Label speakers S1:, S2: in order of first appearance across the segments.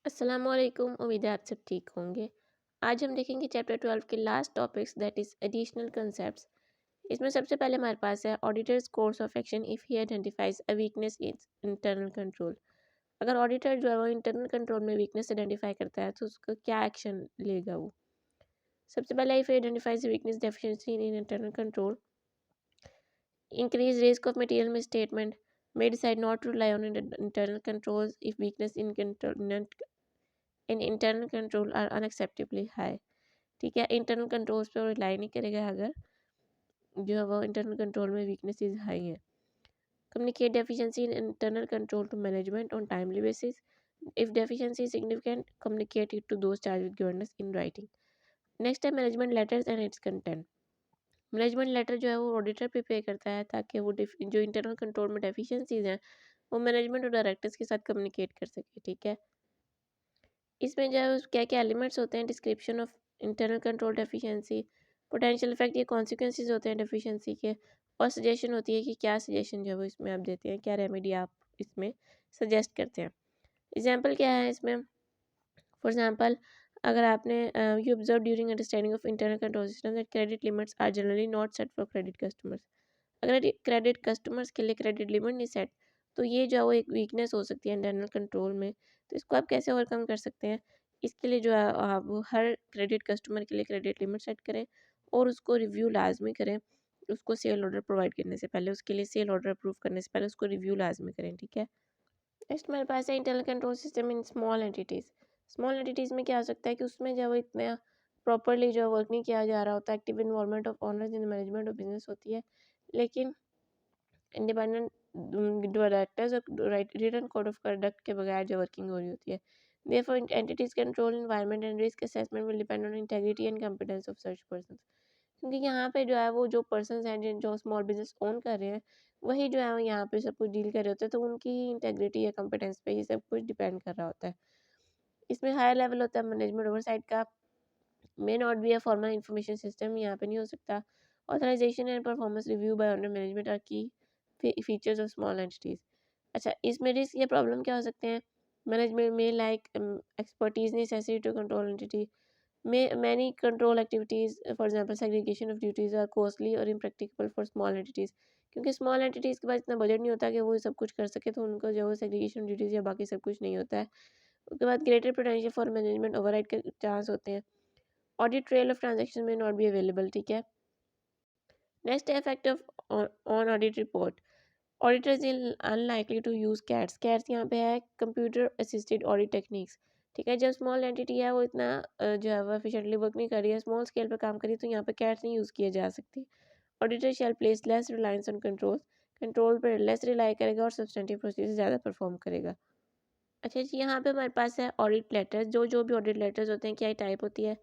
S1: अस्सलामुअलैकुम। उम्मीद है आप सब ठीक होंगे। आज हम देखेंगे चैप्टर 12 के last topics that is additional concepts. इसमें सबसे पहले हमारे पास है auditors course of action if he identifies a weakness in internal control. अगर ऑडिटर जो है वो इंटरनल कंट्रोल में वीकनेस आइडेंटिफाई करता है तो उसका क्या एक्शन लेगा वो। सबसे पहले if identifies weakness deficiency in internal control, increase risk of material misstatement, may decide not to rely on internal controls if weakness in internal control are unacceptably high। ठीक है, इंटरनल कंट्रोल्स पे rely नहीं करेगा अगर जो है वो internal control में वीकनेसेस हाई है। Communicate deficiency in internal control to management on timely basis, if deficiency is significant communicate it to those charge with governance in writing. Next है management letters and its content. Management letter जो है वो auditor prepare करता है ताकि वो जो internal control में डेफिशिएंसीज हैं वो मैनेजमेंट और डायरेक्टर्स के साथ कम्युनिकेट कर सके। ठीक है, इसमें जो है क्या क्या एलिमेंट्स होते हैं, description of internal control deficiency, potential effect, ये कॉन्सिक्वेंसेज होते हैं डेफिशिएंसी के, और सजेशन होती है कि क्या सजेशन जो है वो इसमें आप देते हैं, क्या रेमेडी आप इसमें सजेस्ट करते हैं। एग्जांपल क्या है इसमें, फॉर एग्जांपल अगर आपने you observe during understanding of internal control system that credit limits are generally not set for credit customers. अगर क्रेडिट कस्टमर्स के लिए क्रेडिट लिमिट नहीं सेट तो ये जो है वो एक वीकनेस हो सकती है इंटरनल कंट्रोल में। तो इसको आप कैसे ओवरकम कर सकते हैं, इसके लिए जो है आप हर क्रेडिट कस्टमर के लिए क्रेडिट लिमिट सेट करें और उसको रिव्यू लाजमी करें। उसको सेल ऑर्डर प्रोवाइड करने से पहले, उसके लिए सेल ऑर्डर अप्रूव करने से पहले उसको रिव्यू लाजमी करें। ठीक है, नेक्स्ट हमारे पास है internal control system in small entities. Small entities में क्या हो सकता है कि उसमें जो है वो इतना प्रॉपरली जो है वर्क नहीं किया जा रहा होता, active involvement of honours in management of business होती है, लेकिन इंडिपेंडेंट डायरेक्टर्स और रिटन कोड ऑफ कंडक्ट के बगैर जो वर्किंग हो रही होती है। Therefore, entities control environment and risk assessment will depend on integrity and competence of such persons। क्योंकि यहाँ पे जो है वो जो पर्सनस हैं जिन जो स्मॉल बिजनेस ओन कर रहे हैं वही जो है वो यहाँ पे सब कुछ डील कर रहे होते हैं, तो उनकी इंटेग्रिटी या कंपिटेंस पे ये सब कुछ डिपेंड कर रहा होता है। इसमें हायर लेवल होता है मैनेजमेंट ओवरसाइट का, may not be a formal information system, यहाँ पे नहीं हो सकता। Authorization and performance review by owner management are key features of small entities. अच्छा, इसमें रिस्क या प्रॉब्लम क्या हो सकते हैं, मैनेजमेंट में like expertise necessary to control entity, many control activities for example segregation of duties are costly or impracticable for small entities। क्योंकि small entities के पास इतना बजट नहीं होता कि वो सब कुछ कर सके, तो उनको जो है सेग्रीगेशन ड्यूटीज़ या बाकी सब कुछ नहीं होता है। उसके बाद greater potential for management override के चांस होते हैं। Audit trail of transaction may not be available. ठीक है, next effect of on audit report, auditors is unlikely to use CAATs. CAATs यहाँ पे है कंप्यूटर असिस्टेड ऑडिट टेक्निक्स। ठीक है, जब स्मॉल एंटिटी है वो इतना जो है वो एफिशिएंटली वर्क नहीं कर रही है, स्मॉल स्केल पे काम करी, तो यहाँ पे कैट्स नहीं यूज़ किए जा सकते। Auditor shall place less reliance on control, control पर लेस रिलाई करेगा और सब्सटेंटिव प्रोसीजर ज़्यादा परफॉर्म करेगा। अच्छा जी, यहाँ पे हमारे पास है ऑडिट लेटर्स। जो भी ऑडिट लेटर्स होते हैं क्या टाइप होती है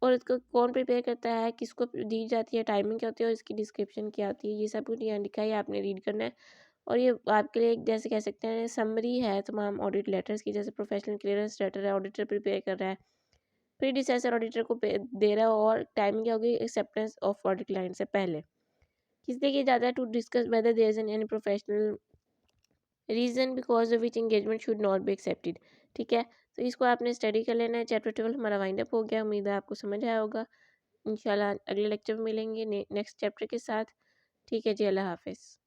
S1: और इसको कौन प्रिपेयर करता है, किसको दी जाती है, टाइमिंग क्या होती है और इसकी डिस्क्रिप्शन क्या होती है, ये सब कुछ यहाँ लिखा है, आपने रीड करना है। और ये आपके लिए एक जैसे कह सकते हैं समरी है तमाम ऑडिट लेटर्स की, जैसे प्रोफेशनल क्लियरेंस लेटर है, ऑडिटर प्रिपेयर कर रहा है, प्रीडिसेसर ऑडिटर को दे रहा है, और टाइमिंग क्या होगी, एक्सेप्टेंस ऑफ ऑडिट क्लाइंट से पहले। किस लिए किया जाता है, to discuss whether there is any professional reason because of which engagement should not be accepted. ठीक है, तो इसको आपने स्टडी कर लेना है। चैप्टर 12 हमारा वाइंड अप हो गया, उम्मीद है आपको समझ आया होगा। इंशाल्लाह अगले लेक्चर में मिलेंगे नेक्स्ट चैप्टर के साथ। ठीक है जी, अल्लाह हाफिज़।